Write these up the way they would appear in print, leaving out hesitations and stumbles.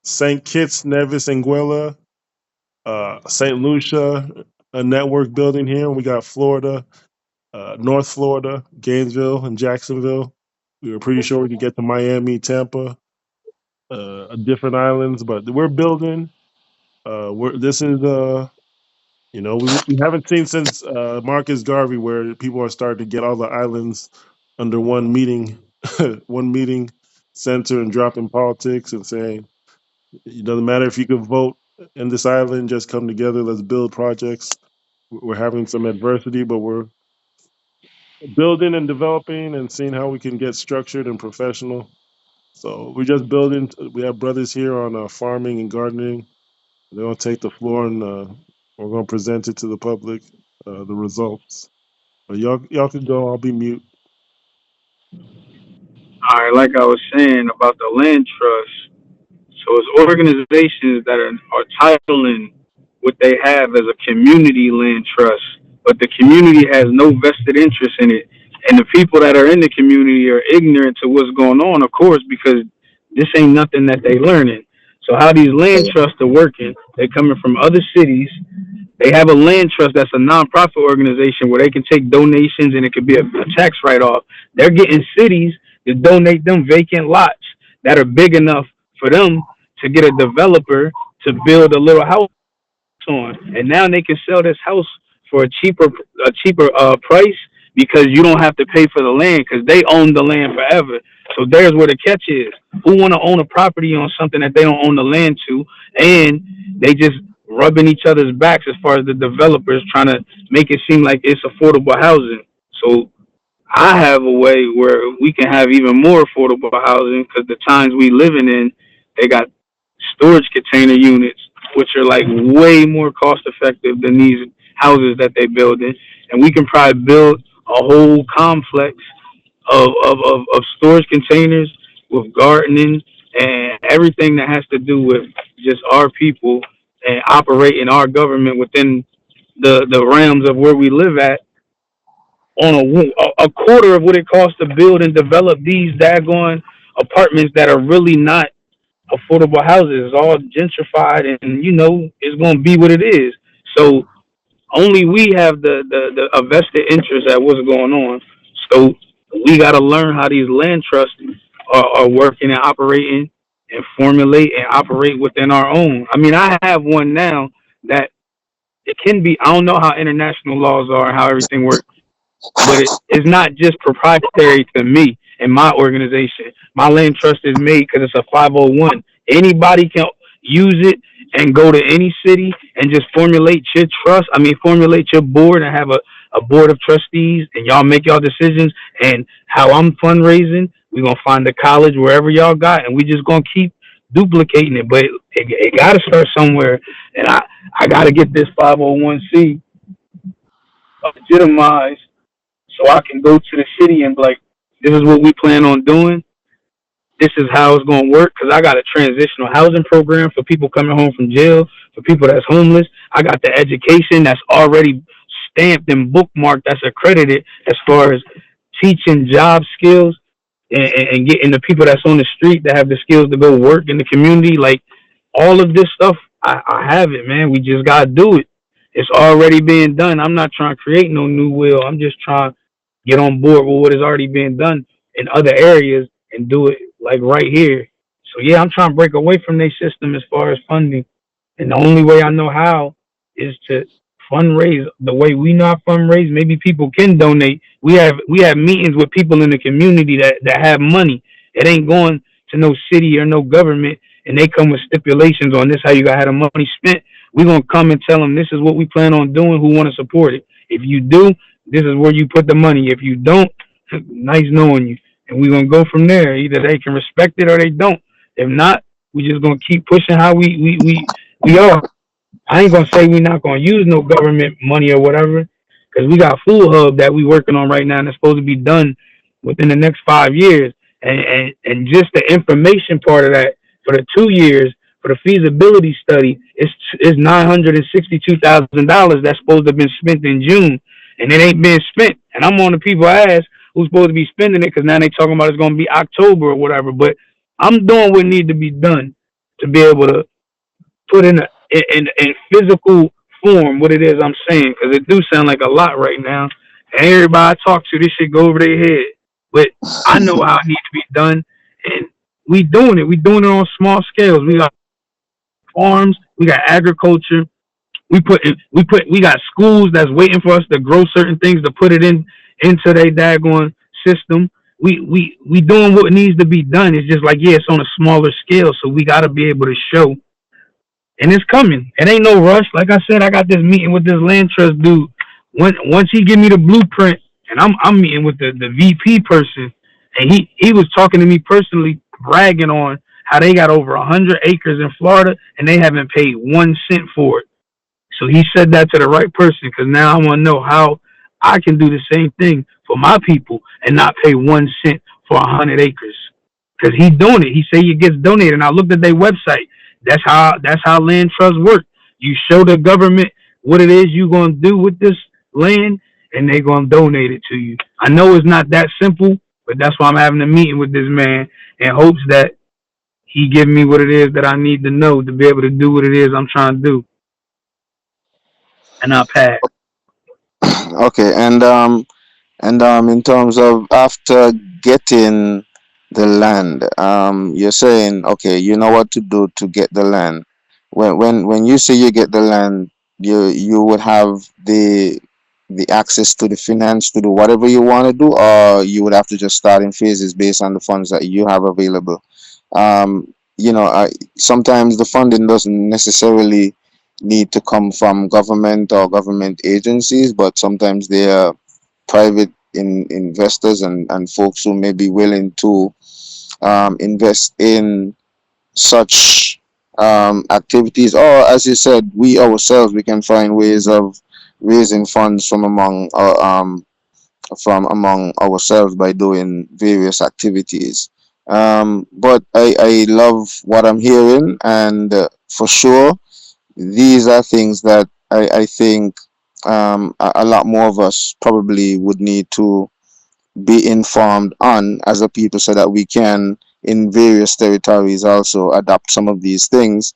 St. Kitts, Nevis, Anguilla, St. Lucia, a network building here. We got Florida, North Florida, Gainesville, and Jacksonville. We were pretty sure we could get to Miami, Tampa, different islands, but we're building. This is we haven't seen since Marcus Garvey where people are starting to get all the islands under one meeting, one meeting center, and dropping politics and saying it doesn't matter if you can vote in this island, just come together, let's build projects. We're having some adversity, but we're building and developing and seeing how we can get structured and professional. So we're just building. We have brothers here on farming and gardening. They're gonna take the floor and we're gonna present it to the public, the results. But y'all can go. I'll be mute. All right, like I was saying about the land trust. So it's organizations that are titling what they have as a community land trust, but the community has no vested interest in it. And the people that are in the community are ignorant to what's going on, of course, because this ain't nothing that they learning. So how these land trusts are working, they're coming from other cities. They have a land trust that's a nonprofit organization where they can take donations and it could be a tax write off. They're getting cities to donate them vacant lots that are big enough for them to get a developer to build a little house on, and now they can sell this house for a cheaper price because you don't have to pay for the land because they own the land forever. So there's where the catch is: who want to own a property on something that they don't own the land to, and they just rubbing each other's backs as far as the developers trying to make it seem like it's affordable housing. So I have a way where we can have even more affordable housing because the times we living in, they got storage container units, which are like way more cost effective than these houses that they build in. And we can probably build a whole complex of storage containers with gardening and everything that has to do with just our people and operating our government within the realms of where we live at on a quarter of what it costs to build and develop these daggone apartments that are really not affordable houses. It's all gentrified, and it's going to be what it is. So only we have the a vested interest at what's going on. So we got to learn how these land trusts are working and operating and formulate and operate within our own. I mean, I have one now that it can be. I don't know how international laws are and how everything works, but it's not just proprietary to me and my organization. My land trust is made because it's a 501. Anybody can use it and go to any city and just formulate your trust. I mean, formulate your board and have a board of trustees, and y'all make y'all decisions. And how I'm fundraising, we're going to find a college wherever y'all got, and we just going to keep duplicating it. But it got to start somewhere. And I got to get this 501c legitimized so I can go to the city and be like, this is what we plan on doing. This is how it's going to work because I got a transitional housing program for people coming home from jail, for people that's homeless. I got the education that's already stamped and bookmarked, that's accredited as far as teaching job skills and getting the people that's on the street that have the skills to go work in the community. Like all of this stuff, I have it, man. We just got to do it. It's already being done. I'm not trying to create no new wheel. I'm just trying to get on board with what is already being done in other areas and do it like right here. So yeah, I'm trying to break away from their system as far as funding. And the only way I know how is to fundraise the way we not fundraise. Maybe people can donate. We have meetings with people in the community that have money. It ain't going to no city or no government, and they come with stipulations on this how you gotta have the money spent. We're gonna come and tell them this is what we plan on doing. Who want to support it? If you do, this is where you put the money. If you don't, nice knowing you. And we're gonna go from there. Either they can respect it or they don't. If not, we just gonna keep pushing how we are. I ain't gonna say we're not gonna use no government money or whatever, because we got Food Hub that we working on right now, and it's supposed to be done within the next 5 years. And just the information part of that for the 2 years for the feasibility study is $962,000 that's supposed to have been spent in June, and it ain't been spent. And I'm on the people ass who's supposed to be spending it because now they talking about it's gonna be October or whatever. But I'm doing what needs to be done. to be able to put in physical form what it is I'm saying, because it do sound like a lot right now. And everybody I talk to, this shit go over their head. But I know how it needs to be done, and we doing it. We doing it on small scales. We got farms, we got agriculture. We got schools that's waiting for us to grow certain things to put it into their daggone system. We doing what needs to be done. It's just like, yeah, it's on a smaller scale, so we got to be able to show, and it's coming. It ain't no rush. Like I said, I got this meeting with this land trust dude. Once he give me the blueprint, and I'm meeting with the VP person, and he was talking to me personally, bragging on how they got over 100 acres in Florida and they haven't paid 1 cent for it. So he said that to the right person, because now I want to know how I can do the same thing for my people and not pay 1 cent for 100 acres. Because he's doing it. He said it gets donated. And I looked at their website. That's how land trusts work. You show the government what it is you're gonna do with this land, and they're gonna donate it to you. I know it's not that simple, but that's why I'm having a meeting with this man in hopes that he give me what it is that I need to know to be able to do what it is I'm trying to do, and I'll pass. Okay, and in terms of after getting the land, you're saying, okay, you know what to do to get the land. When you say you get the land, you would have the access to the finance to do whatever you want to do, or you would have to just start in phases based on the funds that you have available. Sometimes the funding doesn't necessarily need to come from government or government agencies, but sometimes they are private investors and folks who may be willing to invest in such activities. Or, as you said, we ourselves, we can find ways of raising funds from among ourselves by doing various activities. But I love what I'm hearing, and for sure, these are things that I think a lot more of us probably would need to be informed on as a people, so that we can, in various territories, also adopt some of these things.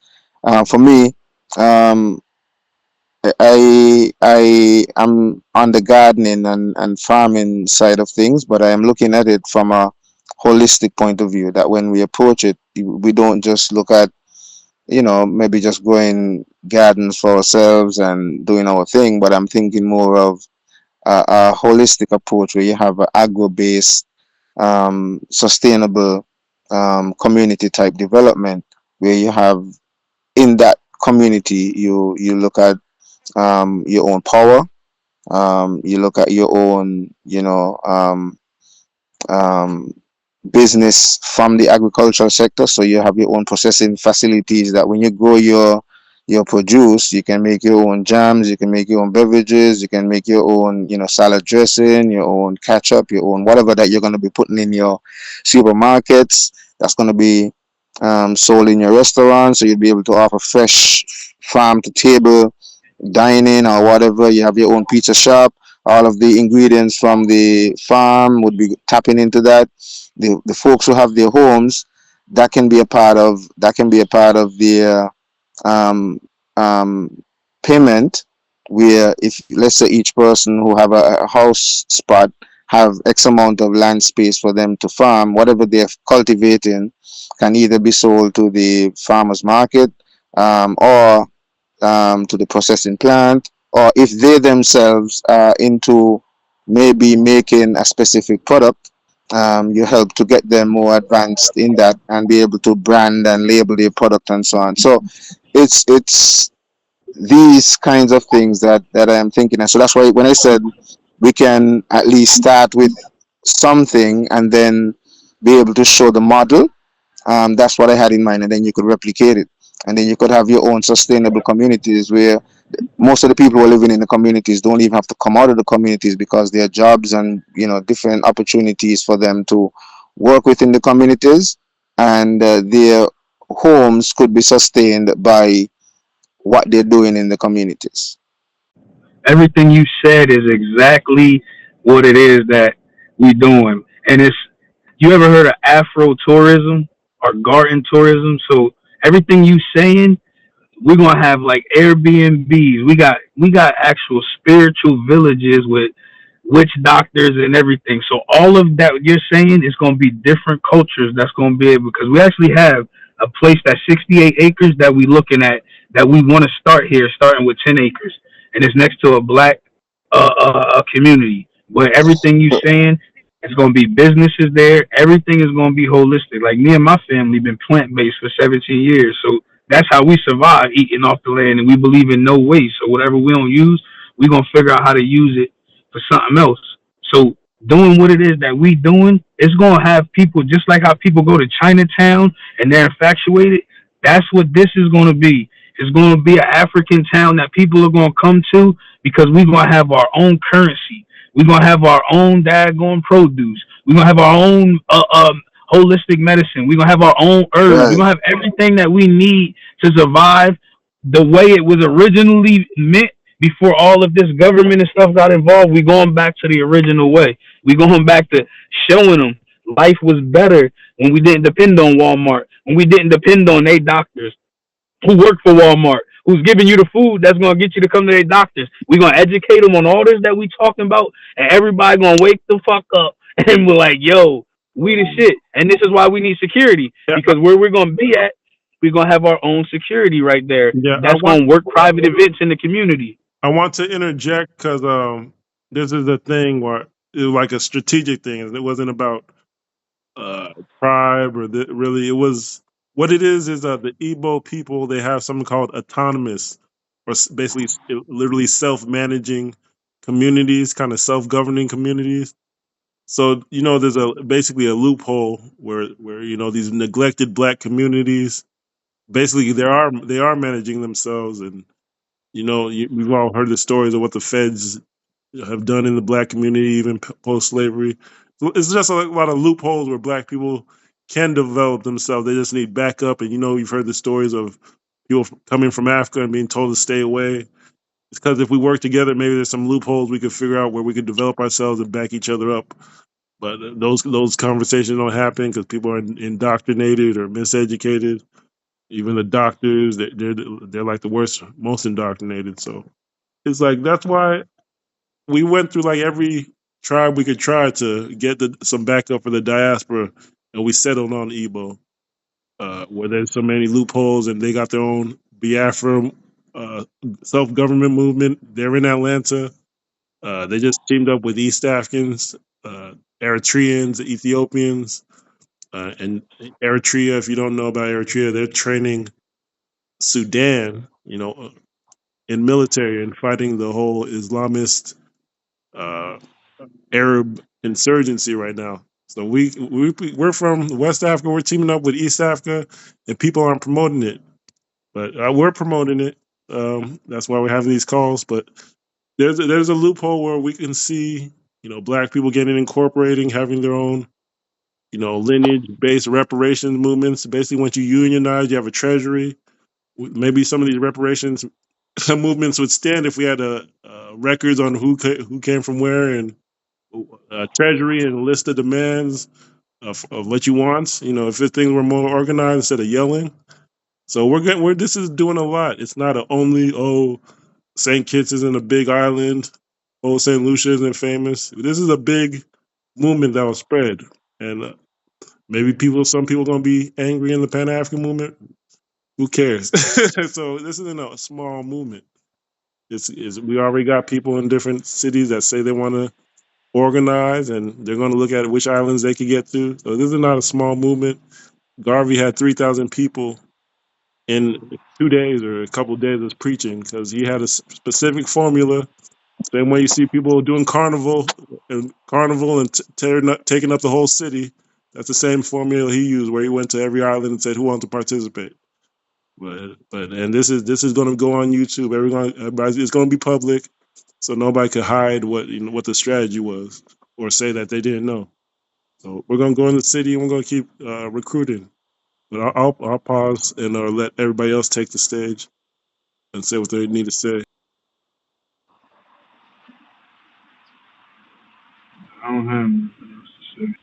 For me, um, I am on the gardening and farming side of things, but I am looking at it from a holistic point of view. That when we approach it, we don't just look at, maybe just growing gardens for ourselves and doing our thing, but I'm thinking more of a holistic approach where you have an agro-based, sustainable, community type development, where you have, in that community, you look at your own power, you look at your own, um, business from the agricultural sector. So you have your own processing facilities, that when you grow your produce, you can make your own jams, you can make your own beverages, you can make your own, salad dressing, your own ketchup, your own whatever that you're going to be putting in your supermarkets. That's going to be sold in your restaurant. So you'll be able to offer fresh farm to table dining or whatever. You have your own pizza shop. All of the ingredients from the farm would be tapping into that. The folks who have their homes, that can be a part of their um, um, payment, where, if, let's say, each person who have a house spot have X amount of land space for them to farm, whatever they're cultivating can either be sold to the farmers market, or to the processing plant, or if they themselves are into maybe making a specific product, you help to get them more advanced in that and be able to brand and label their product and so on. So it's these kinds of things that I am thinking. And so that's why when I said we can at least start with something and then be able to show the model, that's what I had in mind, and then you could replicate it, and then you could have your own sustainable communities where most of the people who are living in the communities don't even have to come out of the communities, because there are jobs and different opportunities for them to work within the communities, and their homes could be sustained by what they're doing in the communities. Everything you said is exactly what it is that we doing. And it's, you ever heard of Afro tourism or garden tourism? So Everything you saying, we're gonna have like Airbnbs. We got actual spiritual villages with witch doctors and everything. So all of that you're saying is gonna be different cultures that's gonna be able, because we actually have a place that's 68 acres that we looking at, that we want to start here, starting with 10 acres, and it's next to a black community where everything you saying, it's gonna be businesses there. Everything is gonna be holistic. Like me and my family been plant based for 17 years, so that's how we survive, eating off the land, and we believe in no waste. So whatever we don't use, we gonna figure out how to use it for something else. So doing what it is that we doing, it's gonna have people, just like how people go to Chinatown and they're infatuated. That's what this is gonna be. It's gonna be an African town that people are gonna come to, because we're gonna have our own currency. We're gonna have our own daggone produce. We're gonna have our own holistic medicine. We're gonna have our own herbs. We're Right. gonna have everything that we need to survive the way it was originally meant, before all of this government and stuff got involved. We going back to the original way. We going back to showing them life was better when we didn't depend on Walmart, when we didn't depend on their doctors who work for Walmart, who's giving you the food that's gonna get you to come to their doctors. We gonna educate them on all this that we talking about, and everybody gonna wake the fuck up and we're like, yo, we the shit. And this is why we need security, Yeah, because where we're gonna be at, we're gonna have our own security right there. yeah. That's gonna work private events in the community. I want to interject because this is a thing where it was like a strategic thing, and it wasn't about uh, tribe or really. It was what it is the Igbo people, they have something called autonomous, or basically literally self-managing communities, kind of self-governing communities. So there's a basically a loophole where these neglected black communities basically they are managing themselves, and we've all heard the stories of what the feds have done in the black community, even post slavery. So it's just a lot of loopholes where black people can develop themselves. They just need backup. And you've heard the stories of people coming from Africa and being told to stay away. It's because if we work together, maybe there's some loopholes we could figure out where we could develop ourselves and back each other up. But those conversations don't happen because people are indoctrinated or miseducated. Even the doctors, they're like the worst, most indoctrinated. So it's like that's why we went through like every tribe we could try to get some backup for the diaspora, and we settled on Igbo, where there's so many loopholes, and they got their own Biafra uh, self government movement. They're in Atlanta. They just teamed up with East Africans, Eritreans, Ethiopians, and Eritrea. If you don't know about Eritrea, they're training Sudan, in military and fighting the whole Islamist uh, Arab insurgency right now. So we're from West Africa. We're teaming up with East Africa, and people aren't promoting it, but we're promoting it. That's why we're having these calls. But there's a loophole where we can see, black people getting incorporating, having their own, lineage-based reparations movements. Basically, once you unionize, you have a treasury. Maybe some of these reparations movements would stand if we had records on who came from where, and treasury and a list of demands of what you want. If things were more organized instead of yelling. So we're getting this is doing a lot. It's not a only St. Kitts isn't a big island, St. Lucia isn't famous. This is a big movement that will spread, and maybe some people gonna be angry in the Pan African movement. Who cares? So this isn't a small movement. We already got people in different cities that say they want to organize, and they're going to look at which islands they could get to. So this is not a small movement. Garvey had 3,000 people in 2 days or a couple of days of preaching because he had a specific formula. Same way you see people doing carnival and taking up the whole city. That's the same formula he used, where he went to every island and said, "Who wants to participate?" And this is going to go on YouTube. Everybody, it's going to be public, so nobody could hide what the strategy was or say that they didn't know. So we're going to go in the city and we're going to keep recruiting. But I'll pause and let everybody else take the stage and say what they need to say. I don't have anything else to say.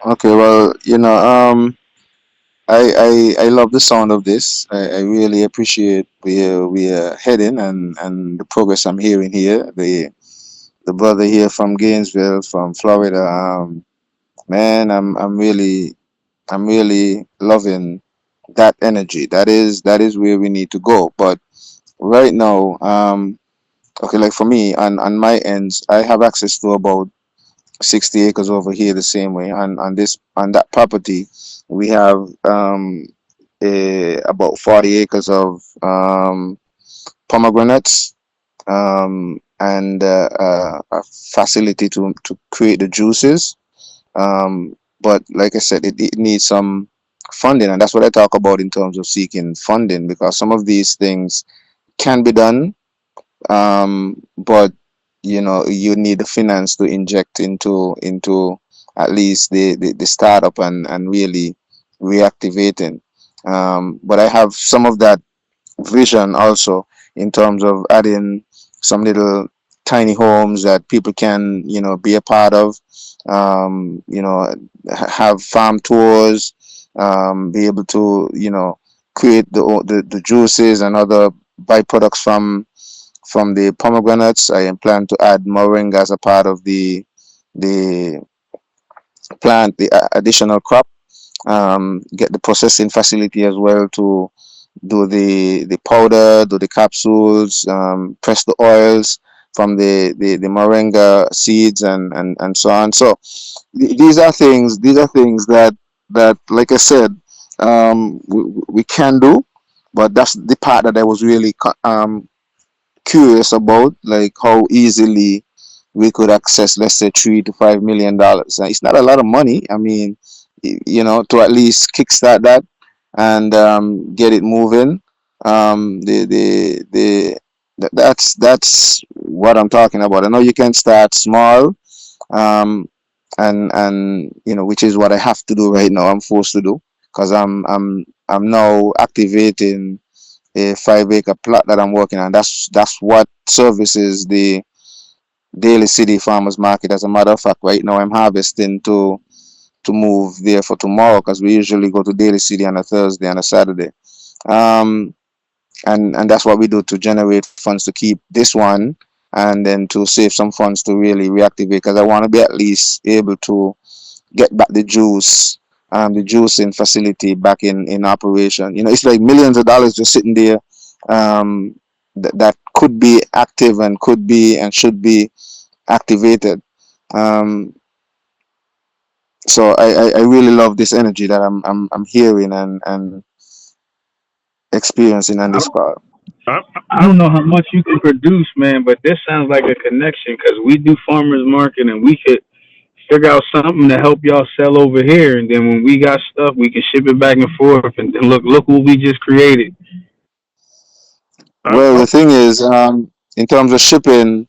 Okay, well, I love the sound of this. I really appreciate we are heading and the progress I'm hearing here. The brother here from Gainesville, from Florida. Man, I'm really loving that energy. That is where we need to go. But right now, okay, like for me on my ends, I have access to about 60 acres over here the same way. And on that property, we have about 40 acres of pomegranates, and a facility to create the juices. But like I said, it needs some funding, and that's what I talk about in terms of seeking funding, because some of these things can be done, but you need the finance to inject into at least the startup and really reactivating. But I have some of that vision also in terms of adding some little tiny homes that people can be a part of, have farm tours, be able to create the juices and other byproducts from the pomegranates. I plan to add moringa as a part of the plant, the additional crop. Get the processing facility as well to do the powder, do the capsules, press the oils from the moringa seeds and so on. So these are things that like I said, we can do, but that's the part that I was really curious about, like how easily we could access, let's say, $3 to $5 million. It's not a lot of money. I mean, to at least kickstart that and get it moving. That's what I'm talking about. I know you can start small, um, and which is what I have to do right now. I'm forced to do because I'm now activating a 5 acre plot that I'm working on. That's what services the Daly City Farmers Market. As a matter of fact, right now I'm harvesting to move there for tomorrow, because we usually go to Daly City on a Thursday and a Saturday. Um, and that's what we do to generate funds to keep this one, and then to save some funds to really reactivate, because I want to be at least able to get back the juicing facility back in operation. It's like millions of dollars just sitting there, that could be active and could be and should be activated. Um, so I really love this energy that I'm hearing and experiencing on I this don't, part. I, I don't know how much you can produce, man, but this sounds like a connection because we do farmers market and we could figure out something to help y'all sell over here, and then when we got stuff, we can ship it back and forth. And then look what we just created. I, Well, I, the thing is, in terms of shipping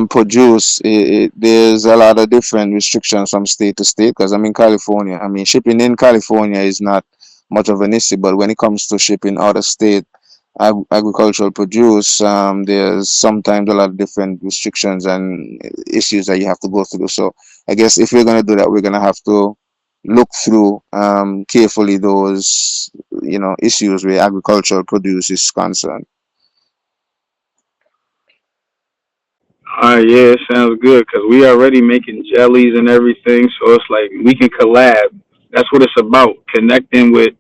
produce, there's a lot of different restrictions from state to state. Because I'm in California. I mean, shipping in California is not much of an issue, but when it comes to shipping out of state agricultural produce, there's sometimes a lot of different restrictions and issues that you have to go through. So I guess if we're gonna do that, we're gonna have to look through carefully those issues where agricultural produce is concerned. Yeah, it sounds good because we already making jellies and everything, so it's like we can collab. That's what it's about, connecting with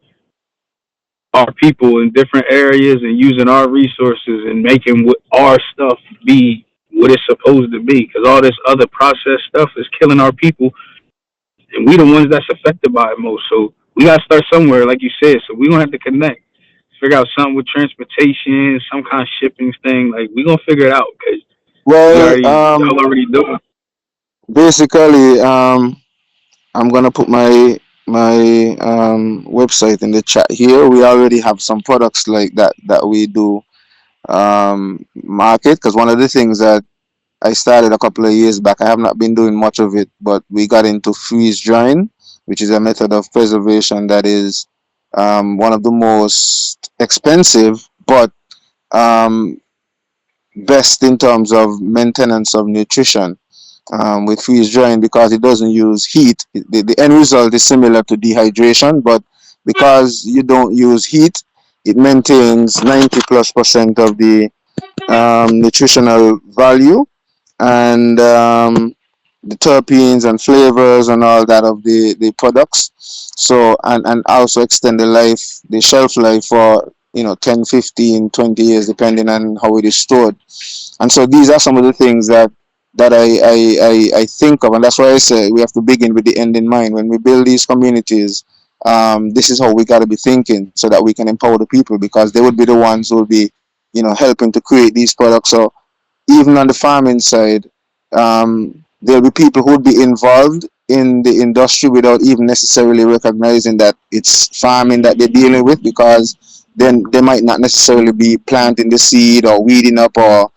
our people in different areas and using our resources and making what our stuff be what it's supposed to be. Because all this other processed stuff is killing our people, and we the ones that's affected by it most. So we gotta start somewhere, like you said. So we gonna have to connect, figure out something with transportation, some kind of shipping thing. Like we gonna figure it out because Well, y'all already do it. basically, I'm gonna put my website in the chat here. We already have some products like that we do market, because one of the things that I started a couple of years back, I have not been doing much of it, but we got into freeze drying, which is a method of preservation that is one of the most expensive, but um, best in terms of maintenance of nutrition. with freeze drying because it doesn't use heat. The end result is similar to dehydration, but because you don't use heat, it maintains 90 plus percent of the nutritional value and the terpenes and flavors and all that of the products. So and also extend the shelf life for 10, 15, 20 years depending on how it is stored. And so these are some of the things that I think of, and that's why I say we have to begin with the end in mind. When we build these communities, this is how we got to be thinking so that we can empower the people, because they would be the ones who will be helping to create these products. So even on the farming side, there'll be people who would be involved in the industry without even necessarily recognizing that it's farming that they're dealing with, because then they might not necessarily be planting the seed or weeding up or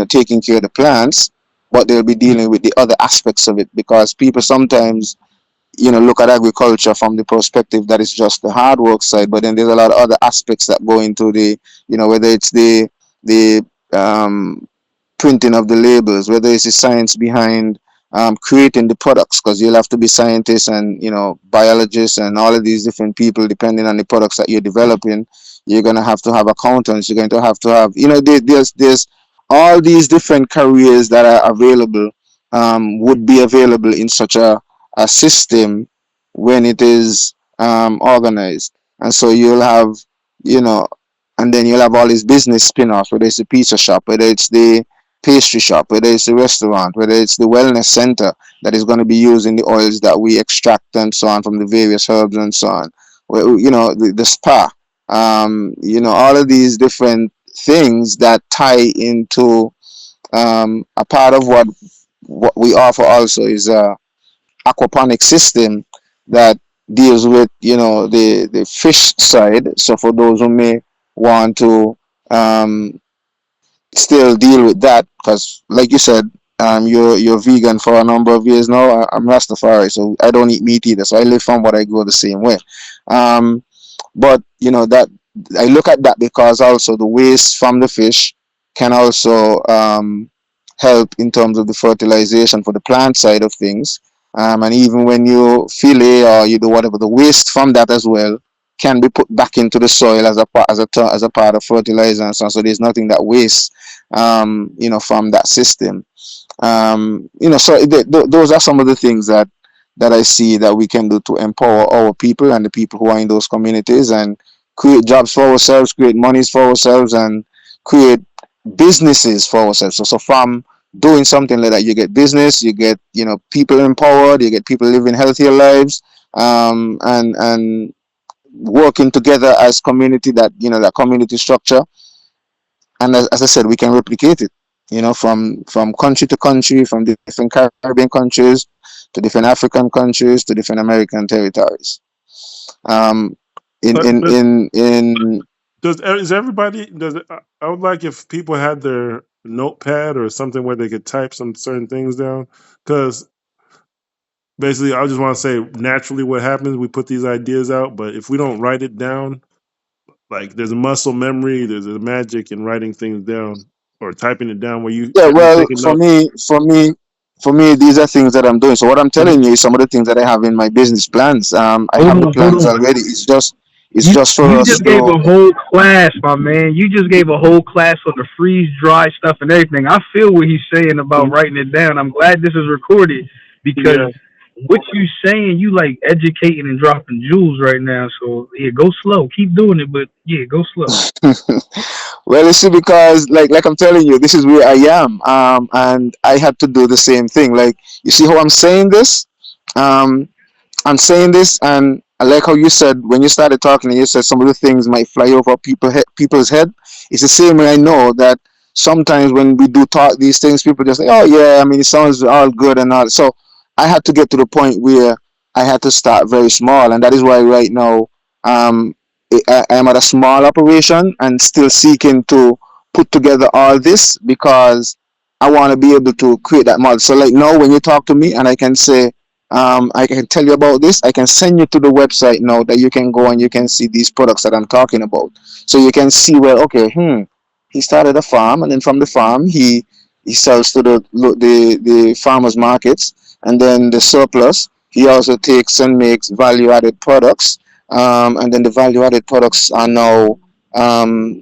taking care of the plants, but they'll be dealing with the other aspects of it, because people sometimes look at agriculture from the perspective that it's just the hard work side, but then there's a lot of other aspects that go into the whether it's the um, printing of the labels, whether it's the science behind creating the products, because you'll have to be scientists and biologists and all of these different people depending on the products that you're developing. You're going to have accountants. You're going to have there's all these different careers that are available, would be available in such a system when it is organized. And so you'll have you know and then you'll have all these business spin-offs, whether it's the pizza shop, whether it's the pastry shop, whether it's the restaurant, whether it's the wellness center that is going to be using the oils that we extract and so on from the various herbs and so on. The spa, all of these different things that tie into a part of what we offer also is a aquaponic system that deals with the fish side. So for those who may want to um, still deal with that, because like you said, you're vegan for a number of years now. I'm Rastafari, so I don't eat meat either, so I live from what I grow the same way. um, but that I look at that because also the waste from the fish can also help in terms of the fertilization for the plant side of things. And even when you fillet or you do whatever, the waste from that as well can be put back into the soil as a part of fertilizer and so on. So there's nothing that wastes from that system. So those are some of the things that I see that we can do to empower our people and the people who are in those communities, and create jobs for ourselves, create monies for ourselves, and create businesses for ourselves. So from doing something like that, you get business, you get people empowered, you get people living healthier lives, and working together as community. That community structure, and as I said, we can replicate it. From country to country, from different Caribbean countries to different African countries to different American territories. Um, in But in in in is everybody does it, I would like if people had their notepad or something where they could type some certain things down, because basically I just want to say naturally what happens, we put these ideas out, but if we don't write it down, like there's a muscle memory, there's a magic in writing things down or typing it down where Yeah, you're well, taking for notes. me, for me, for me, these are things that I'm doing. So what I'm Mhm. telling you is some of the things that I have in my business plans. I Hold have the on, hold plans on. already. It's You just for you us just gave to. a whole class, my man. You just gave a whole class on the freeze dry stuff and everything. I feel what he's saying about Mhm. writing it down. I'm glad this is recorded because Yeah. what you saying, you like educating and dropping jewels right now. So yeah, go slow. Keep doing it, but yeah, go slow. Well, you see, because like I'm telling you, this is where I am. And I had to do the same thing. Like, you see how I'm saying this. Um, I'm saying this, and I like how you said when you started talking, and you said some of the things might fly over people's head. It's the same way I know that sometimes when we do talk these things, people just say, "Oh yeah, I mean, it sounds all good and all." So I had to get to the point where I had to start very small, and that is why right now, um, I am at a small operation and still seeking to put together all this, because I want to be able to create that model. So like now, when you talk to me, and I can say, I can tell you about this. I can send you to the website now that you can go and you can see these products that I'm talking about. So you can see where, okay, he started a farm, and then from the farm he sells to the farmers markets, and then the surplus he also takes and makes value added products, and then the value added products are now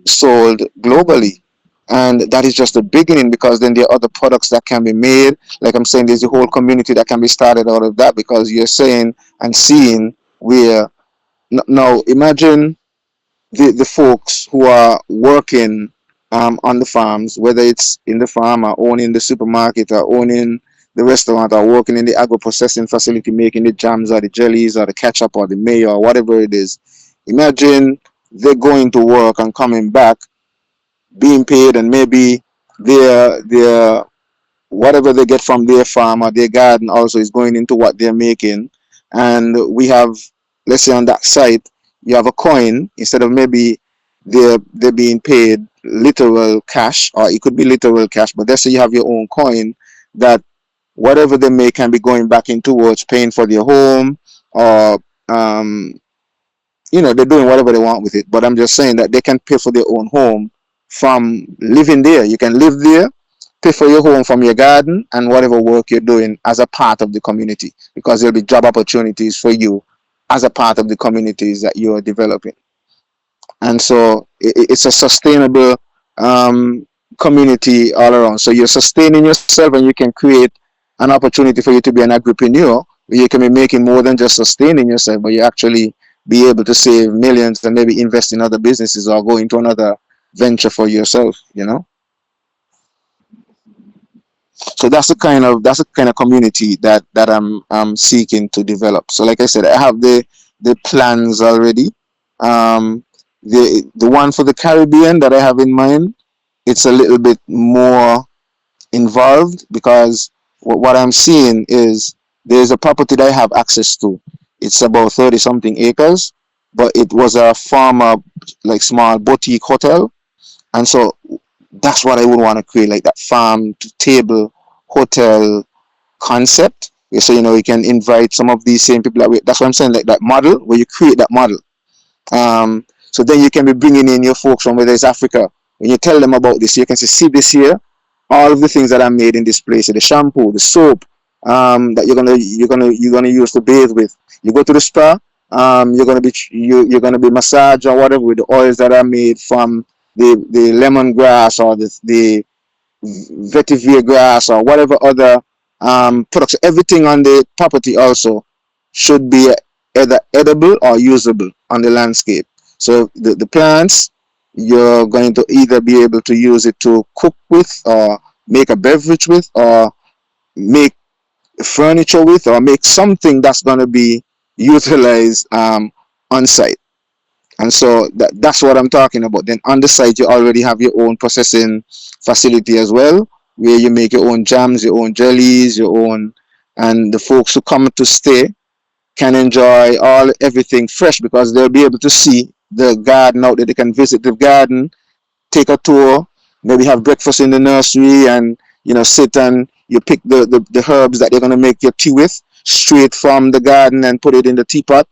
sold globally. And that is just the beginning, because then there are other products that can be made. Like I'm saying, there's a whole community that can be started out of that, because you're saying and seeing where now imagine the folks who are working on the farms, whether it's in the farm or owning the supermarket or owning the restaurant or working in the agro processing facility, making the jams or the jellies or the ketchup or the mayo or whatever it is. Imagine they're going to work and coming back being paid, and maybe their whatever they get from their farm or their garden also is going into what they're making. And we have, let's say on that site, you have a coin, instead of maybe they're being paid literal cash, or it could be literal cash, but let's say you have your own coin, that whatever they make can be going back in towards paying for their home, or they're doing whatever they want with it. But I'm just saying that they can pay for their own home from living there. You can live there, pay for your home from your garden and whatever work you're doing as a part of the community, because there'll be job opportunities for you as a part of the communities that you're developing. And so it's a sustainable um, community all around. So you're sustaining yourself, and you can create an opportunity for you to be an agripreneur, where you can be making more than just sustaining yourself, but you actually be able to save millions and maybe invest in other businesses or go into another venture for yourself. So that's the kind of community that I'm seeking to develop. So like I said, I have the plans already. The one for the Caribbean that I have in mind, it's a little bit more involved, because what I'm seeing is there's a property that I have access to. It's about 30 something acres, but it was a former like small boutique hotel. And so that's what I would want to create, like that farm to table hotel concept. Yeah, so you can invite some of these same people. That's what I'm saying, like that model where you create that model. So then you can be bringing in your folks from whether it's Africa. When you tell them about this, you can say, see this here, all of the things that are made in this place, the shampoo, the soap, that you're gonna use to bathe with. You go to the spa, you're gonna be massaged or whatever with the oils that are made from the lemongrass or the vetiver grass or whatever other products. Everything on the property also should be either edible or usable on the landscape. So the plants, you're going to either be able to use it to cook with, or make a beverage with, or make furniture with, or make something that's going to be utilized on site. And so that's what I'm talking about. Then on the site, you already have your own processing facility as well, where you make your own jams, your own jellies, and the folks who come to stay can enjoy everything fresh, because they'll be able to see the garden out there. They can visit the garden, take a tour, maybe have breakfast in the nursery, and sit and you pick the herbs that they're gonna make your tea with straight from the garden and put it in the teapot.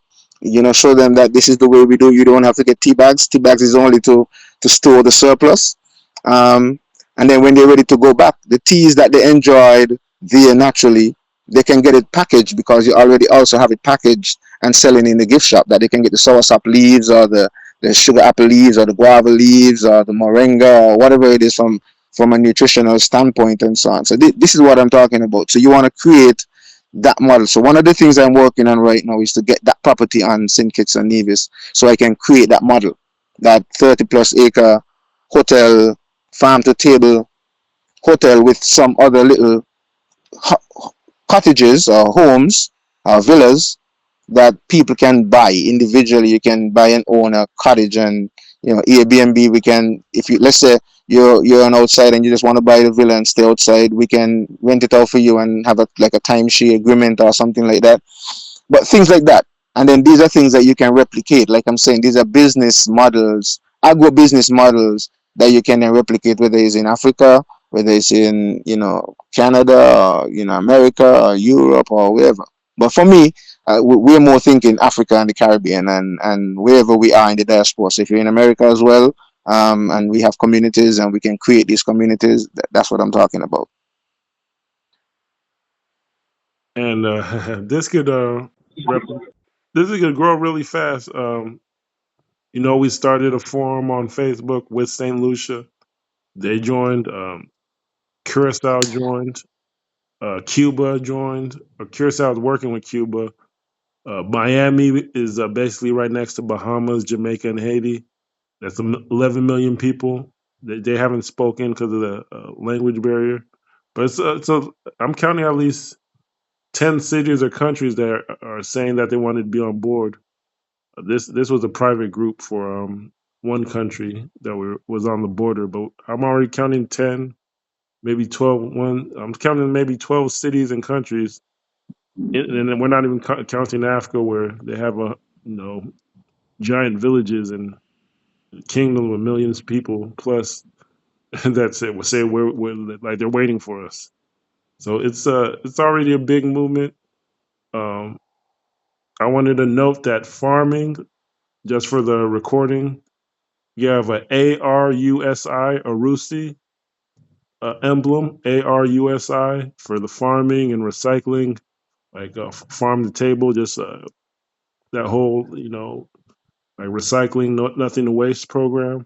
Show them that this is the way we do. You don't have to get tea bags. Tea bags is only to store the surplus. Um, and then when they're ready to go back, the teas that they enjoyed there naturally, they can get it packaged, because you already also have it packaged and selling in the gift shop, that they can get the soursop leaves or the sugar apple leaves or the guava leaves or the moringa or whatever it is from a nutritional standpoint and so on. So this is what I'm talking about. So you want to create that model. So one of the things I'm working on right now is to get that property on St. Kitts and Nevis, so I can create that model, that 30 plus acre hotel, farm to table hotel with some other little cottages or homes or villas that people can buy individually. You can buy and own a cottage, and Airbnb. We can, if you, let's say you're an outsider and you just want to buy the villa and stay outside, we can rent it out for you and have like a timeshare agreement or something like that. But things like that. And then these are things that you can replicate. Like I'm saying, these are business models, agro business models that you can then replicate, whether it's in Africa, whether it's in Canada, or America or Europe or wherever. But for me, we're more thinking Africa and the Caribbean, and wherever we are in the diaspora. So if you're in America as well, and we have communities and we can create these communities. That's what I'm talking about. And this could rep- this is gonna grow really fast. We started a forum on Facebook with St. Lucia. They joined. Curacao joined. Cuba joined. Curacao is working with Cuba. Miami is basically right next to Bahamas, Jamaica, and Haiti. That's 11 million people. They haven't spoken because of the language barrier. But I'm counting at least 10 cities or countries that are saying that they wanted to be on board. This was a private group for one country that was on the border, but I'm already counting 10, maybe 12. I'm counting maybe 12 cities and countries, and then we're not even counting Africa, where they have you know giant villages and kingdom with millions of people plus. That's it. We'll say we're like they're waiting for us. So it's already a big movement. Um, I wanted to note that farming, just for the recording, you have a ARUSI, Arusi emblem, ARUSI for the farming and recycling, like farm to table, just that whole, like recycling, nothing to waste program.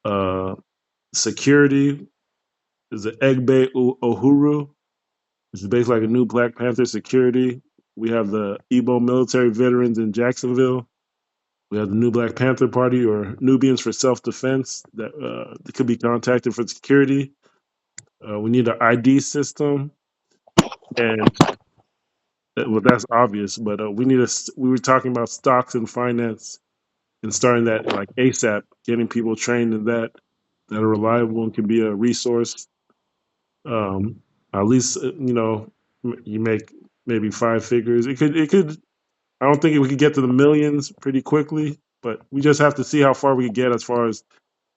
Uh, Security is the Egbe Uhuru. It's basically like a new Black Panther security. We have the Igbo military veterans in Jacksonville. We have the New Black Panther Party or Nubians for Self Defense that could be contacted for security. We need an ID system, and well, that's obvious. But we need a. We were talking about stocks and finance and starting that like ASAP, getting people trained in that are reliable and can be a resource. Um, at least you make maybe five figures. It could. I don't think we could get to the millions pretty quickly, but we just have to see how far we can get as far as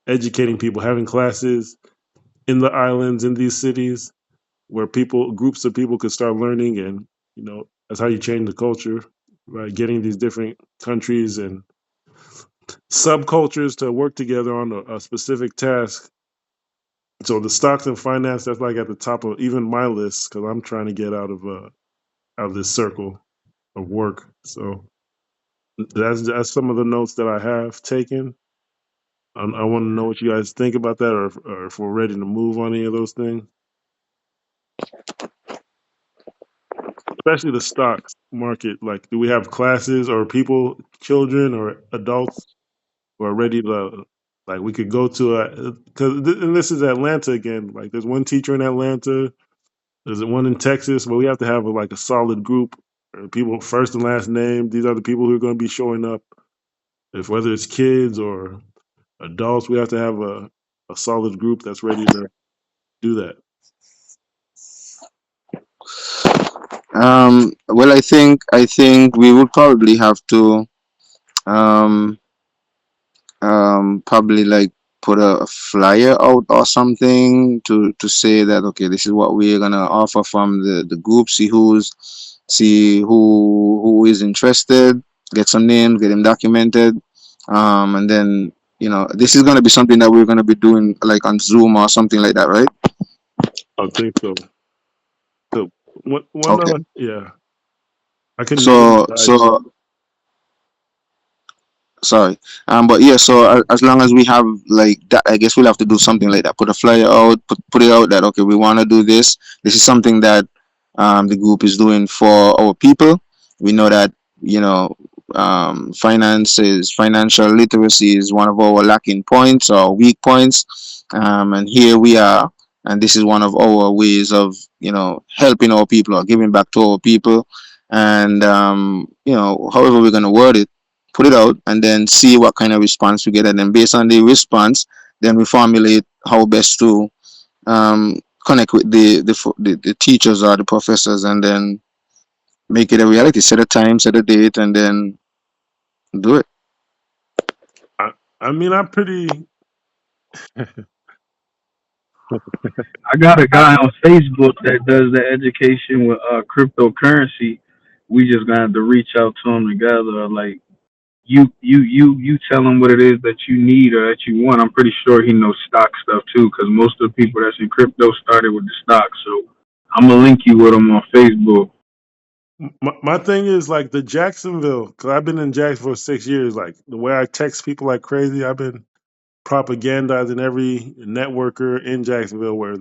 educating people, having classes in the islands, in these cities, where groups of people could start learning, and that's how you change the culture, by getting these different countries and subcultures to work together on a specific task. So the stocks and finance, that's like at the top of even my list because I'm trying to get out of this circle of work. So that's some of the notes that I have taken. I want to know what you guys think about that, or if we're ready to move on any of those things, especially the stocks market. Like, do we have classes or people, children or adults, who are ready to, like, we could go to and this is Atlanta again. Like, there's one teacher in Atlanta, there's one in Texas, but we have to have like a solid group, people first and last name. These are the people who are going to be showing up. If whether it's kids or adults, we have to have a solid group that's ready to do that. Well, I think we would probably have to um, probably like put a flyer out or something to say that okay, this is what we're gonna offer from the group. See who is interested. Get some names, get them documented, and then this is gonna be something that we're gonna be doing like on Zoom or something like that, right? I think so. So one Okay. yeah, I can maybe So guide you. so sorry, but yeah, so as long as we have like that, I guess we'll have to do something like that. Put a flyer out, put it out that okay, we want to do this. This is something that the group is doing for our people. We know that you know financial literacy is one of our lacking points or weak points, and here we are, and this is one of our ways of helping our people or giving back to our people, and however we're gonna word it, put it out, and then see what kind of response we get, and then based on the response, then we formulate how best to um, connect with the teachers or the professors, and then make it a reality. Set a time, set a date, and then do it. I, I mean, I'm pretty. I got a guy on Facebook that does the education with cryptocurrency. We just gonna have to reach out to him together. Like you tell him what it is that you need or that you want. I'm pretty sure he knows stock stuff too, because most of the people that's in crypto started with the stock. So I'm gonna link you with him on Facebook. My thing is like the Jacksonville, because I've been in Jacksonville for 6 years. Like the way I text people like crazy, I've been propagandizing every networker in Jacksonville where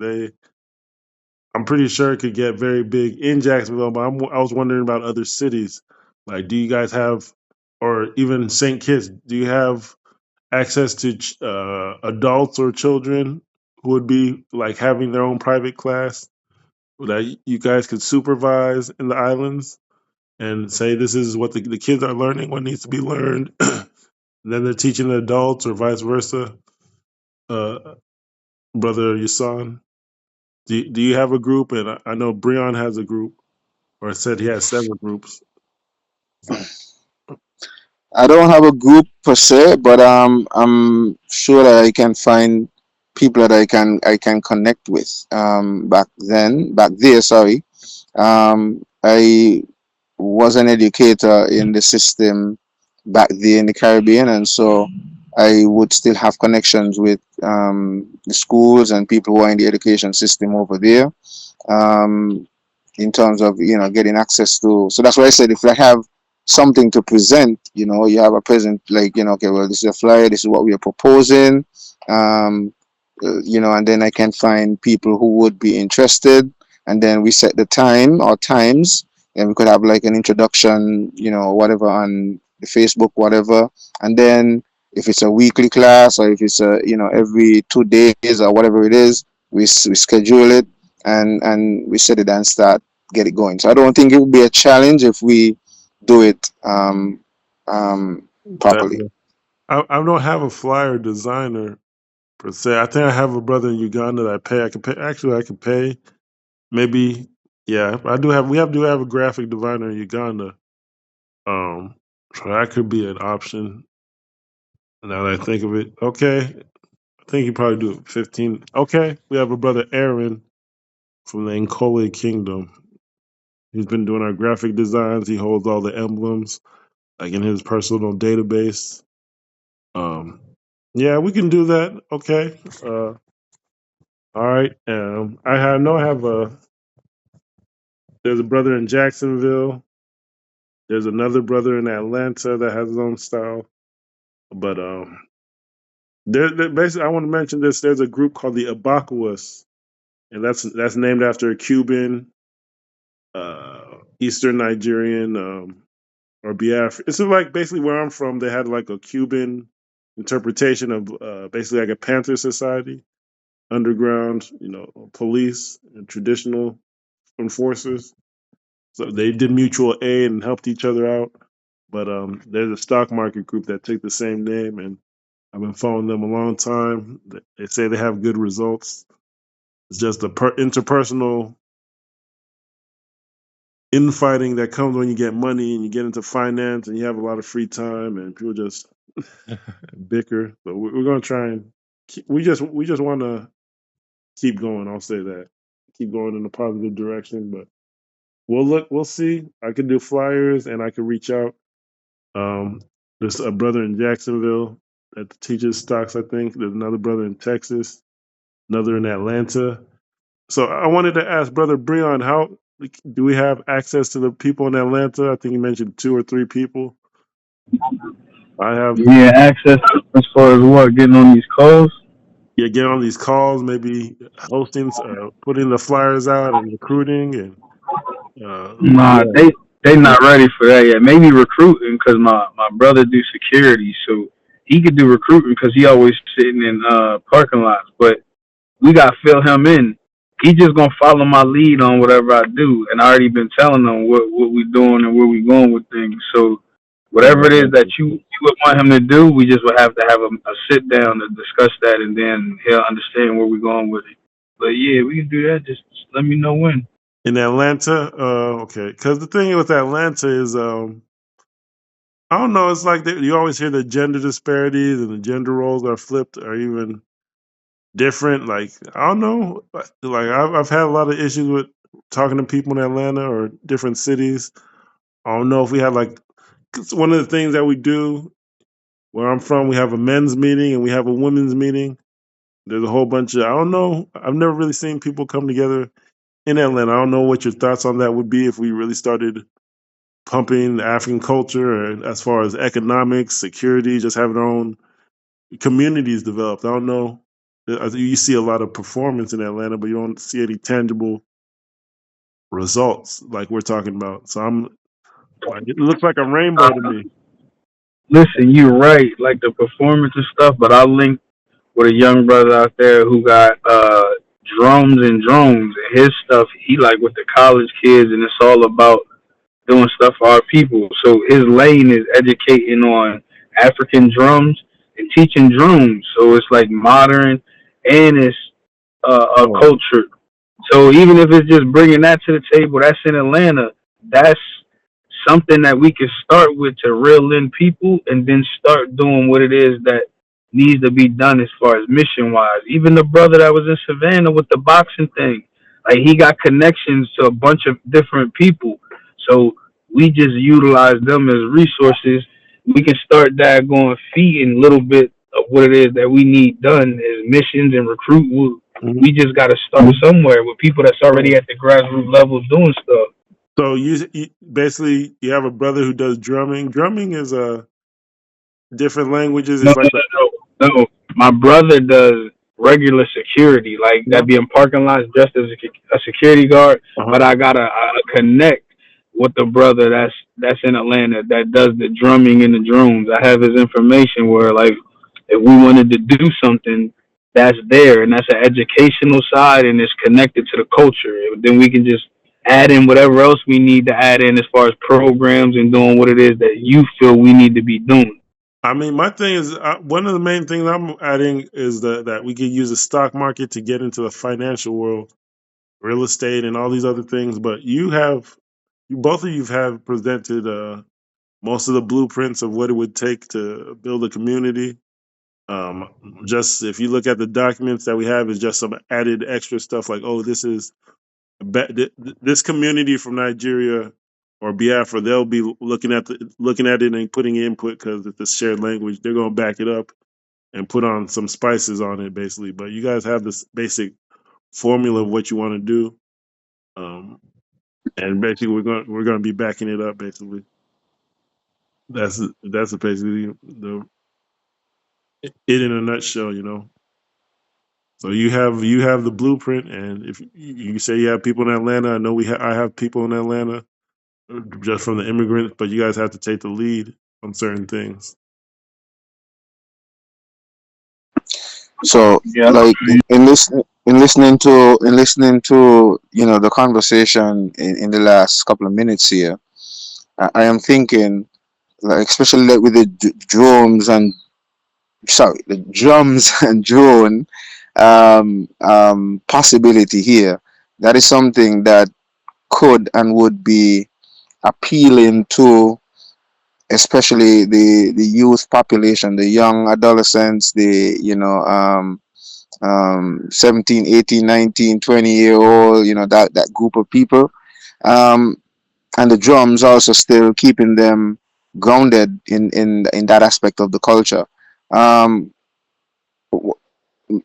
I'm pretty sure it could get very big in Jacksonville. But I was wondering about other cities. Like, do you guys have, or even St. Kitts, do you have access to adults or children who would be like having their own private class that you guys could supervise in the islands and say this is what the kids are learning, what needs to be learned, and then they're teaching the adults or vice versa? Uh, Brother Yusan, do you have a group? And I know Breon has a group, or said he has several groups. I don't have a group per se, but I'm sure that I can find people that I can connect with. Back there, sorry. I was an educator in the system back there in the Caribbean, and so I would still have connections with the schools and people who are in the education system over there. Um, in terms of getting access to, so that's why I said if I have something to present, you have a present, like, okay, well, this is a flyer, this is what we are proposing, um and then I can find people who would be interested, and then we set the time or times, and we could have like an introduction, whatever, on the Facebook, whatever. And then if it's a weekly class, or if it's a every 2 days or whatever it is, we schedule it, and we set it and start get it going. So I don't think it would be a challenge if we do it properly. That I don't have a flyer designer per se. I think I have a brother in Uganda that I pay. I can pay. Actually, I can pay. Maybe, yeah. I do have. Do have a graphic designer in Uganda. Um, so that could be an option. Now that I think of it, okay. I think you probably do 15. Okay, we have a brother Aaron from the Nkole Kingdom. He's been doing our graphic designs. He holds all the emblems, like in his personal database. Um, yeah, we can do that. Okay. All right. I have a. There's a brother in Jacksonville. There's another brother in Atlanta that has his own style. But basically, I want to mention this. There's a group called the Abakuas, and that's named after a Cuban, Eastern Nigerian, or Biafra. It's like basically where I'm from. They had like a Cuban interpretation of basically like a Panther Society, underground, police and traditional enforcers. So they did mutual aid and helped each other out. But there's a stock market group that took the same name, and I've been following them a long time. They say they have good results. It's just the interpersonal infighting that comes when you get money and you get into finance and you have a lot of free time, and people just bicker. So we're gonna try and we just want to keep going. I'll say that, keep going in a positive direction. But we'll see. I could do flyers and I could reach out. Um, there's a brother in Jacksonville that teaches stocks. I think there's another brother in Texas, another in Atlanta. So I wanted to ask Brother Breon, how do we have access to the people in Atlanta? I think you mentioned 2 or 3 people. I have, Yeah, access as far as what getting on these calls. yeah, get on these calls, maybe hosting, putting the flyers out and recruiting, and Nah, yeah, they not ready for that yet. Maybe recruiting because my brother do security, so he could do recruiting because he always sitting in parking lots. But we got to fill him in. He just gonna follow my lead on whatever I do, and I already been telling him what we doing and where we going with things. So yeah, whatever it is that you would want him to do, we just would have to have a sit down to discuss that, and then he'll understand where we going with it. But yeah, we can do that. Just let me know when. in Atlanta. Okay, because the thing with Atlanta is, I don't know. It's like you always hear the gender disparities and the gender roles are flipped or even different. Like I don't know. Like I've had a lot of issues with talking to people in Atlanta or different cities. I don't know if we have like 'cause one of the things that we do where I'm from, we have a men's meeting and we have a women's meeting. There's a whole bunch of, I don't know, I've never really seen people come together in Atlanta. I don't know what your thoughts on that would be if we really started pumping African culture, and as far as economics, security, just having our own communities developed. I don't know. You see a lot of performance in Atlanta, but you don't see any tangible results like we're talking about. So I'm like, it looks like a rainbow to me. Listen, you're right, like the performance and stuff, but I linked with a young brother out there who got drums and drones and his stuff. He like with the college kids, and it's all about doing stuff for our people. So his lane is educating on African drums and teaching drums. So it's like modern and it's a Oh. culture. So even if it's just bringing that to the table, that's in Atlanta. That's something that we can start with to reel in people, and then start doing what it is that needs to be done as far as mission wise. Even the brother that was in Savannah with the boxing thing, like he got connections to a bunch of different people. So we just utilize them as resources. We can start that going feeding a little bit of what it is that we need done as missions and recruit. Mhm. We just got to start somewhere with people that's already at the grassroots level doing stuff. So you basically you have a brother who does drumming. Drumming is different languages. No, It's no, like no, no. My brother does regular security, like yeah. that be in parking lots dressed as a security guard. Uh-huh. But I got a connect with the brother that's in Atlanta that does the drumming and the drums. I have his information where like if we wanted to do something, that's there, and that's an educational side, and it's connected to the culture. Then we can just add in whatever else we need to add in as far as programs and doing what it is that you feel we need to be doing. I mean, my thing is one of the main things I'm adding is that we could use the stock market to get into the financial world, real estate, and all these other things. But you both of you have presented most of the blueprints of what it would take to build a community. Just if you look at the documents that we have, is just some added extra stuff like, oh, this is this community from Nigeria or Biafra. They'll be looking at it and putting input because it's a shared language. They're going to back it up and put on some spices on it, basically. But you guys have this basic formula of what you want to do, and basically we're going to be backing it up. Basically, that's basically the it in a nutshell. So you have the blueprint, and if you say you have people in Atlanta, I know I have people in Atlanta just from the immigrants, but you guys have to take the lead on certain things. So, Yeah. like in listening to the conversation in the last couple of minutes here, I am thinking, like, especially like with the drums and drone possibility here. That is something that could and would be appealing to especially the youth population, the young adolescents, the 17, 18, 19, 20-year old, that group of people. um and the drums also still keeping them grounded in that aspect of the culture. um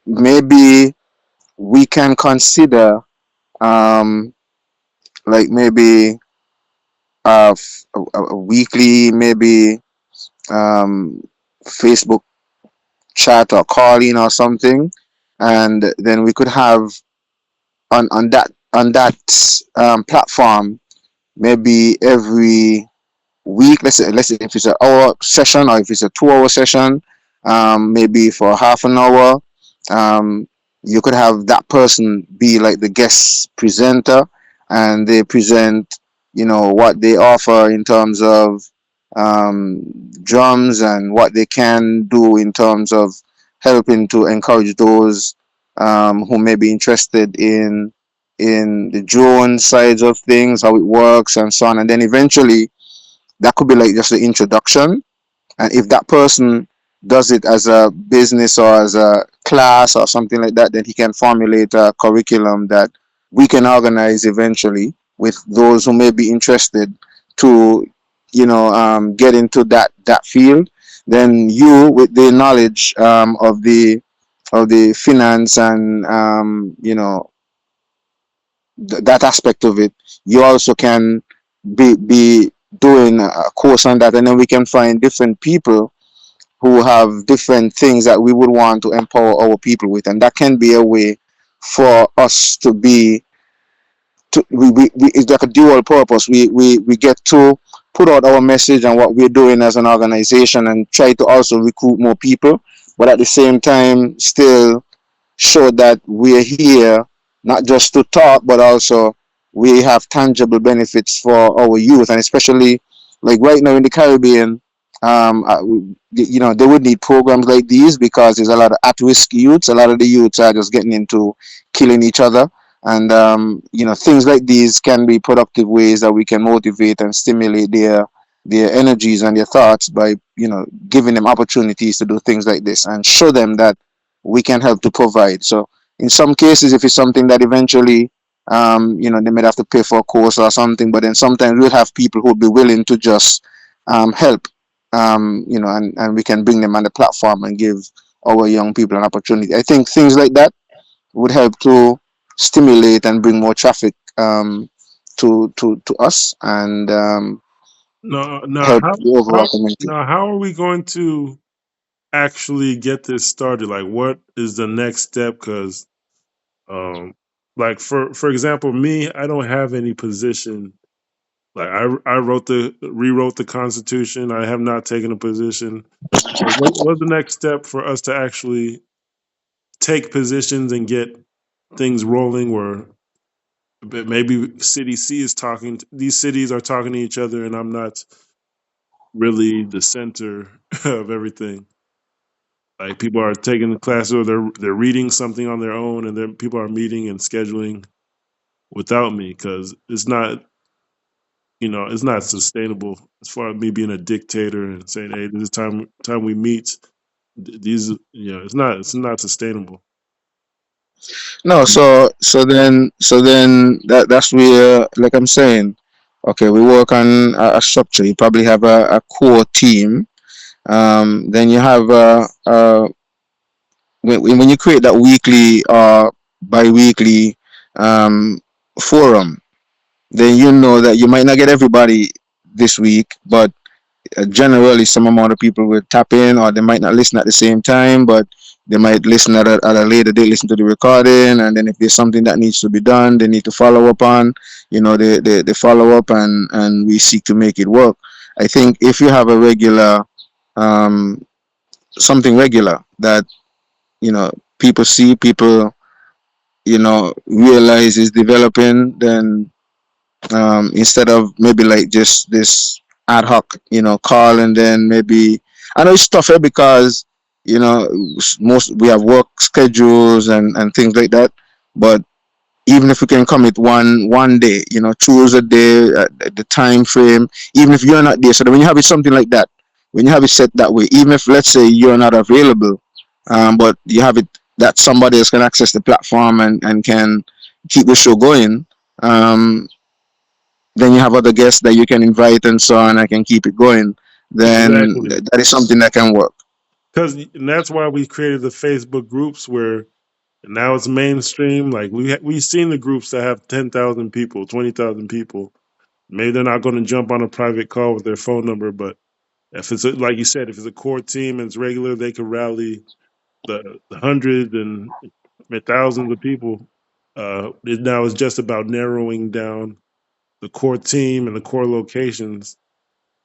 Maybe we can consider, um like, maybe a weekly, maybe, um Facebook chat or calling or something, and then we could have on that platform, maybe every week. Let's say if it's an hour session or if it's a 2 hour session, maybe for half an hour, um, you could have that person be like the guest presenter, and they present, what they offer in terms of um, drums, and what they can do in terms of helping to encourage those who may be interested in the drone sides of things, how it works, and so on. And then eventually, that could be like just the introduction. And if that person does it as a business or as a class or something like that, then he can formulate a curriculum that we can organize eventually with those who may be interested to get into that field. then you, with the knowledge of the finance and that aspect of it, you also can be doing a course on that, and then we can find different people who have different things that we would want to empower our people with, and that can be a way for us to be we it's like a dual purpose. We get to put out our message and what we're doing as an organization and try to also recruit more people, but at the same time still show that we're here not just to talk, but also we have tangible benefits for our youth, and especially like right now in the Caribbean. They would need programs like these because there's a lot of at-risk youths. A lot of the youths are just getting into killing each other, and things like these can be productive ways that we can motivate and stimulate their energies and their thoughts by giving them opportunities to do things like this and show them that we can help to provide. So in some cases, if it's something that eventually, they might have to pay for a course or something, but then sometimes we'll have people who'll be willing to just help, and we can bring them on the platform and give our young people an opportunity. I think things like that would help to stimulate and bring more traffic to us and No, no. help the overall community. How are we going to actually get this started? Like, what is the next step? Because, um, like for example, me, I don't have any position. Like, I rewrote the Constitution. I have not taken a position. Like, what's the next step for us to actually take positions and get things rolling? Where maybe City C is talking. These cities are talking to each other, and I'm not really the center of everything. Like, people are taking the classes, or they're reading something on their own, and then people are meeting and scheduling without me because it's not sustainable as far as me being a dictator and saying, "Hey, this is time we meet." These, it's not sustainable. No, so then that's where, like I'm saying, okay, we work on a structure. You probably have a core team. Then you have when you create that weekly or bi-weekly um, forum, then you know that you might not get everybody this week, but generally some amount of people will tap in, or they might not listen at the same time, but they might listen at a later date, listen to the recording, and then if there's something that needs to be done, they need to follow up on, they follow up, and we seek to make it work. I think if you have a regular, um, something regular that you know people see, people realize is developing, then instead of maybe like just this ad hoc, call, and then maybe I know it's tougher because most we have work schedules and things like that, but even if we can commit one day, choose a day, the time frame, even if you're not there, so that when you have it something like that, when you have it set that way, even if let's say you're not available, but you have it that somebody else can access the platform and can keep the show going, then you have other guests that you can invite and so on. I can keep it going. Then Exactly. that is something that can work. And that's why we created the Facebook groups where now it's mainstream. Like, we've seen the groups that have 10,000 people, 20,000 people. Maybe they're not going to jump on a private call with their phone number, but if it's like you said, if it's a core team and it's regular, they could rally the hundreds and thousands of people. Now it's just about narrowing down the core team and the core locations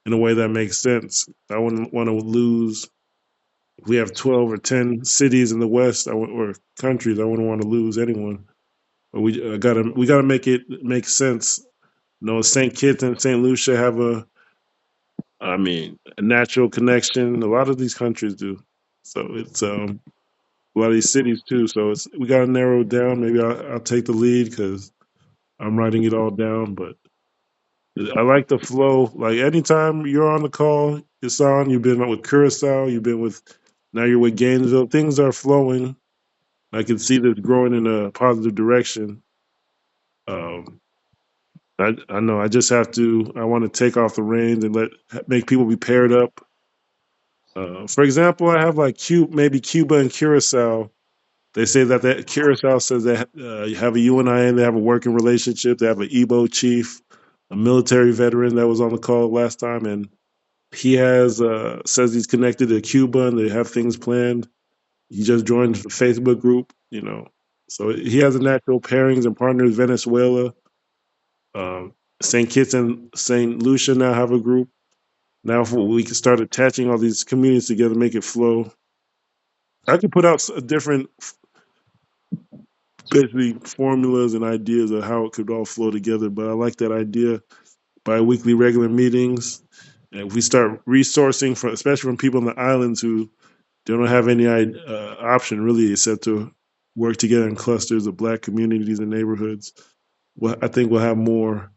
in a way that makes sense. I wouldn't want to lose. If we have 12 or 10 cities in the West, or countries, I wouldn't want to lose anyone. But we gotta make it make sense. St. Kitts and St. Lucia have a natural connection. A lot of these countries do. So it's a lot of these cities too. So we gotta narrow it down. Maybe I'll take the lead because I'm writing it all down. But I like the flow. Like, anytime you're on the call, it's on. You've been with Curacao. You've been with Now you're with Gainesville. Things are flowing. I can see this growing in a positive direction. Um, I know. I just have to. I want to take off the reins and make people be paired up For example, I have like maybe Cuba and Curacao. They say that Curacao says that you have a UNIN, they have a working relationship. They have an Igbo chief, a military veteran that was on the call last time, and he has says he's connected to Cuba and they have things planned. He just joined the Facebook group, so he has a natural pairings and partners. Venezuela, St. Kitts and St. Lucia now have a group. Now, if we can start attaching all these communities together, make it flow. I could put out different, basically, formulas and ideas of how it could all flow together. But I like that idea. Bi-weekly regular meetings. And if we start resourcing, especially from people on the islands who don't have any option really except to work together in clusters of Black communities and neighborhoods, well, I think we'll have more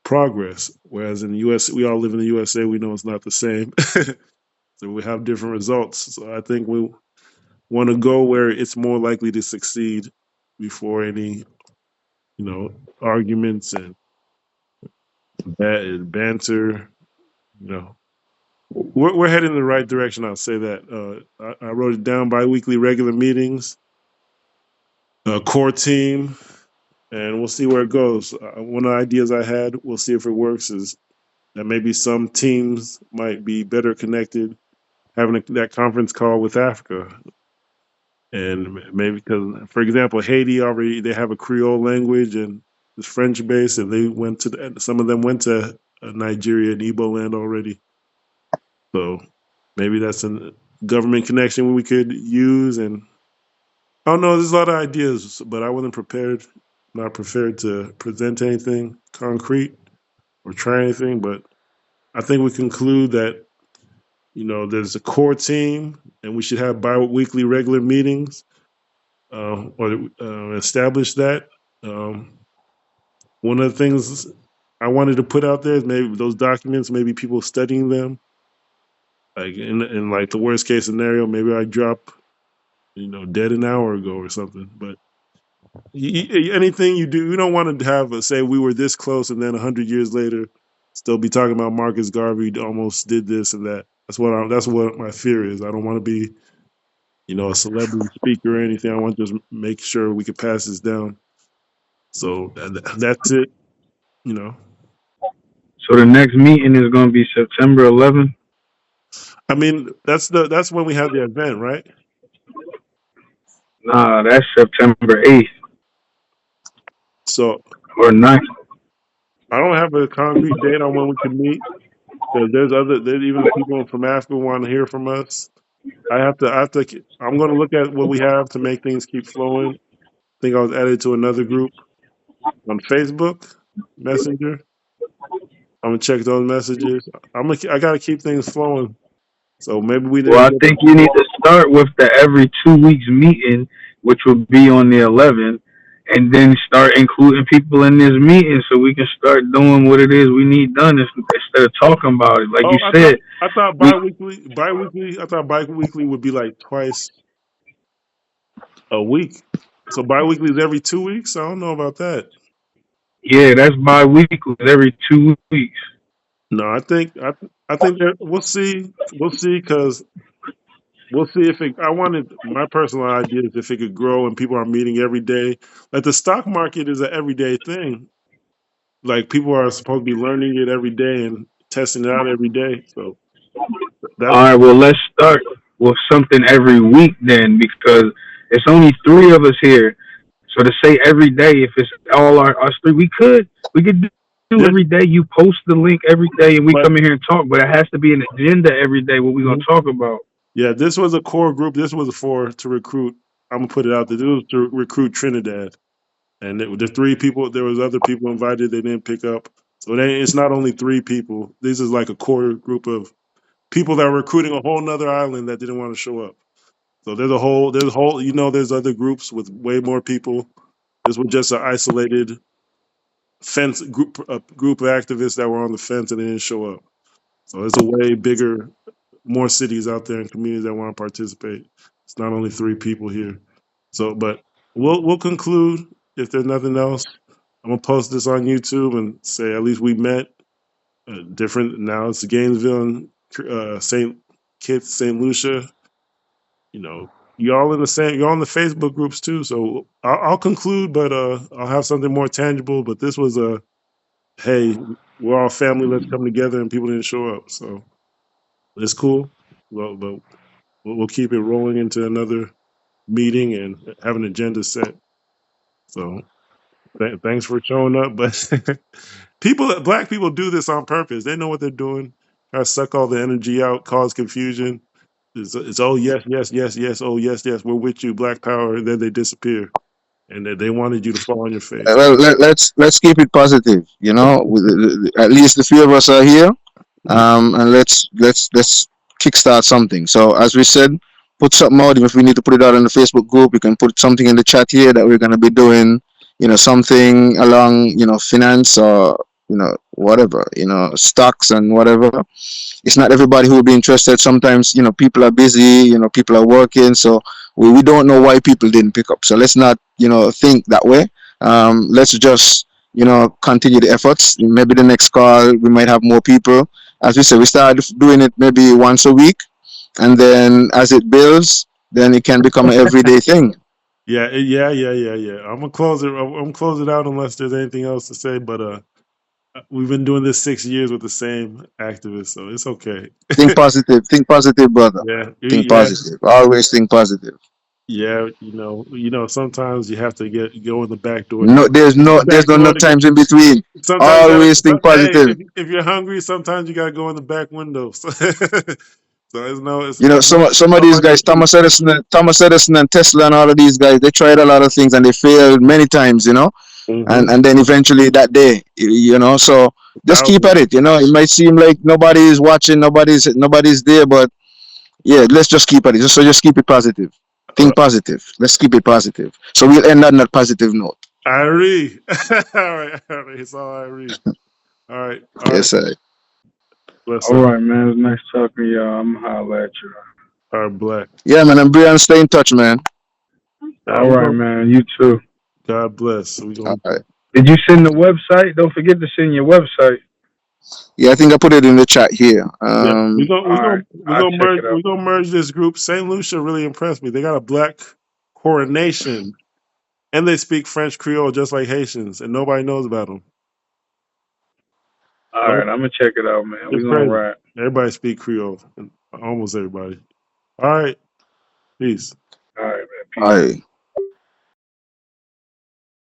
progress. Whereas in the U.S., we all live in the USA, we know it's not the same. So we have different results. So I think we want to go where it's more likely to succeed before any, arguments and banter. You know, we're heading in the right direction. I'll say that. I wrote it down: bi-weekly regular meetings, core team, and we'll see where it goes. One of the ideas I had, we'll see if it works, is that maybe some teams might be better connected having that conference call with Africa. And maybe because, for example, Haiti already they have a Creole language and it's French based, and they went to some of them went to Nigeria and Igbo land already. So maybe that's a government connection we could use. And I don't know. There's a lot of ideas, but I wasn't prepared, not prepared to present anything concrete or try anything. But I think we conclude that there's a core team, and we should have bi-weekly regular meetings or establish that. Um, One of the things I wanted to put out there is maybe those documents, maybe people studying them. Like in like the worst case scenario, maybe I drop, dead an hour ago or something. But anything you do, you don't want to have say we were this close and then 100 years later still be talking about Marcus Garvey almost did this and that. That's what my fear is. I don't want to be, a celebrity speaker or anything. I want to just make sure we can pass this down. So that's it. You know, So the next meeting is going to be September 11th. I mean, that's when we have the event, right? Nah, that's September 8th So or 9th. I don't have a concrete date on when we can meet because there's even people from Africa who want to hear from us. I'm going to look at what we have to make things keep flowing. I think I was added to another group on Facebook Messenger. I'm gonna check those messages. I got to keep things flowing. So maybe we Well, didn't I get. think you need to start with the every 2 weeks meeting, which will be on the 11th, and then start including people in this meeting so we can start doing what it is we need done instead of talking about it. Like Oh, you said, I thought we biweekly. I thought biweekly would be like twice a week. So biweekly is every 2 weeks. I don't know about that. yeah, that's bi-weekly, every 2 weeks. No, I think that we'll see because we'll see if it. I wanted my personal idea is if it could grow and people are meeting every day. Like the stock market is an everyday thing. Like people are supposed to be learning it every day and testing it out every day. So that's All right, well, let's start with something every week then, because it's only three of us here. So to say every day, if it's all us three, we could do this. every day. You post the link every day, and we But come in here and talk. But it has to be an agenda every day. What we gonna mhm. talk about? Yeah, this was a core group. This was for to recruit. I'm gonna put it out there. This was to recruit Trinidad, and the three people. There was other people invited. They didn't pick up. So it's not only three people. This is like a core group of people that are recruiting a whole nother island that didn't want to show up. So there's a whole. There's other groups with way more people. This was just an isolated fence group, a group of activists that were on the fence and they didn't show up. So it's a way bigger, more cities out there and communities that want to participate. It's not only three people here. So, but we'll conclude if there's nothing else. I'm gonna post this on YouTube and say at least we met. Different now. It's Gainesville and Saint. Kitts, St. Lucia. You know, y'all in the same. You're on the Facebook groups too. So I'll conclude, but I'll have something more tangible. But this was a hey, we're all family. Let's come together, and people didn't show up. So it's cool. Well, but we'll keep it rolling into another meeting and have an agenda set. So thanks for showing up. But black people do this on purpose. They know what they're doing. Try to suck all the energy out, cause confusion. It's oh yes, yes, yes, yes, oh yes, yes, we're with you, Black Power, and then they disappear, and they wanted you to fall on your face. Well, let's keep it positive. You know, at least the three of us are here, and let's kickstart something. So as we said, put something out. If we need to put it out in the Facebook group, we can put something in the chat here that we're going to be doing. You know, something along finance or whatever, stocks and whatever. It's not everybody who will be interested. Sometimes people are busy. People are working, so we don't know why people didn't pick up. So let's not think that way. Let's just continue the efforts. Maybe the next call we might have more people. As we said, we started doing it maybe once a week, and then as it builds, then it can become an everyday thing. Yeah. I'm gonna close it. I'm gonna close it out unless there's anything else to say. But we've been doing this 6 years with the same activists, so it's okay. Think positive, brother. Yeah, Think yeah, positive. Always think positive. yeah. Sometimes you have to go in the back door to No, get the there's back no door to get. times in between. Sometimes you gotta. Always think Hey, positive. if you're hungry, sometimes you gotta go in the back window. So, it's no, Some of these nobody. guys, Thomas Edison and Tesla and all of these guys, they tried a lot of things and they failed many times, Mm-hmm. and then eventually that day, So just keep at Thousands. it. It might seem like nobody's watching, nobody's there, but yeah, let's just keep at it. Just keep it positive. Uh, Think positive. Let's keep it positive. So we'll end on that positive note. I read. All right. It's all I read. All right. Yes, sir. Bless All up. right, man. It was nice talking to y'all. I'm gonna holler at you. All right, black. Yeah, man. And Brian, stay in touch, man. All We right, gonna. man. You too. God bless. We All gonna. right. Did you send the website? Don't forget to send your website. Yeah, I think I put it in the chat here. Yeah, we gonna All we right, gonna we I'll gonna check merge it we out. gonna merge this group. Saint Lucia really impressed me. They got a black coronation, and they speak French Creole just like Haitians, and nobody knows about them. All right, I'm gonna check it out, man. We It's gonna crazy. ride. Everybody speak Creole, almost everybody. All right, peace. All right, man. All Peace. right.